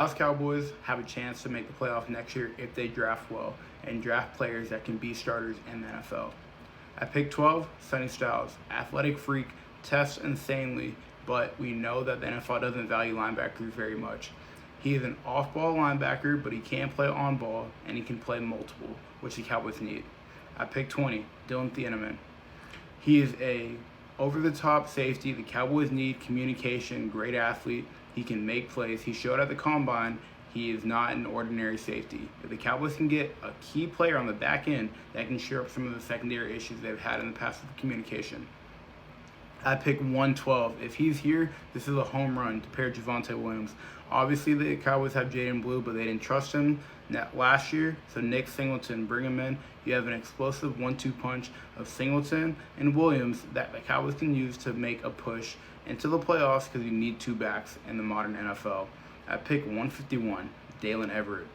Dallas Cowboys have a chance to make the playoffs next year if they draft well and draft players that can be starters in the NFL. At pick 12, Sonny Styles, athletic freak, tests insanely, but we know that the NFL doesn't value linebackers very much. He is an off-ball linebacker, but he can play on-ball, and he can play multiple, which the Cowboys need. At pick 20, Dylan Thieneman. He is a over-the-top safety. The Cowboys need communication, great athlete. He can make plays. He showed at the combine he is not an ordinary safety. If the Cowboys can get a key player on the back end, that can shore up some of the secondary issues they've had in the past with communication. At pick 112, if he's here, this is a home run to pair Javonte Williams. Obviously, the Cowboys have Jaden Blue, but they didn't trust him last year. So Nick Singleton, bring him in. You have an explosive 1-2 punch of Singleton and Williams that the Cowboys can use to make a push into the playoffs because you need two backs in the modern NFL. At pick 151, Dalen Everett.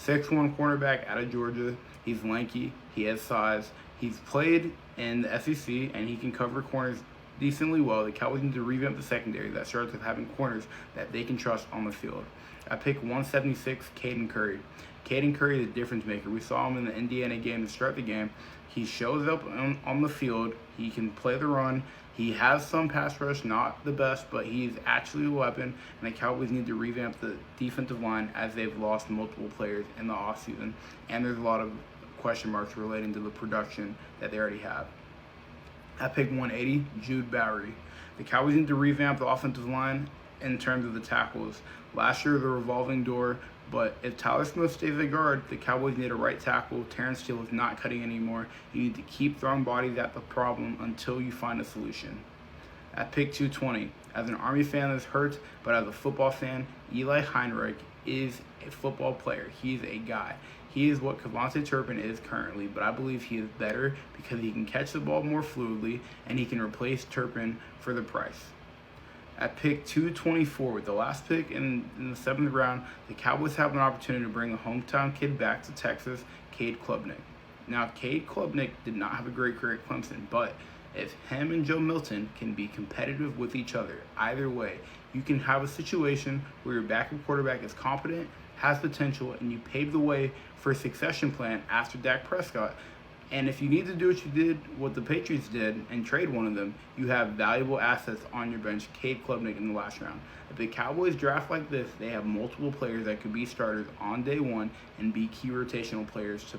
6'1" cornerback out of Georgia. He's lanky. He has size. He's played in the SEC, and he can cover corners decently well. The Cowboys need to revamp the secondary that starts with having corners that they can trust on the field. At pick 176, Caden Curry. Caden Curry is a difference maker. We saw him in the Indiana game to start the game. He shows up on the field. He can play the run. He has some pass rush, not the best, but he's actually a weapon, and the Cowboys need to revamp the defensive line as they've lost multiple players in the offseason, and there's a lot of question marks relating to the production that they already have. At pick 180, Jude Bowery. The Cowboys need to revamp the offensive line in terms of the tackles. Last year, the revolving door, but if Tyler Smith stays at guard, the Cowboys need a right tackle. Terrence Steele is not cutting anymore. You need to keep throwing bodies at the problem until you find a solution. At pick 220, as an Army fan that's hurt, but as a football fan, Eli Heinrich is a football player. He's a guy. He is what Kevontae Turpin is currently, but I believe he is better because he can catch the ball more fluidly and he can replace Turpin for the price. At pick 224, with the last pick in the 7th round, the Cowboys have an opportunity to bring a hometown kid back to Texas, Cade Klubnik. Now, Cade Klubnik did not have a great career at Clemson, but if him and Joe Milton can be competitive with each other, either way, you can have a situation where your backup quarterback is competent, has potential, and you pave the way for a succession plan after Dak Prescott. And if you need to do what the Patriots did, and trade one of them, you have valuable assets on your bench, Cade Klubnik in the last round. If the Cowboys draft like this, they have multiple players that could be starters on day one and be key rotational players to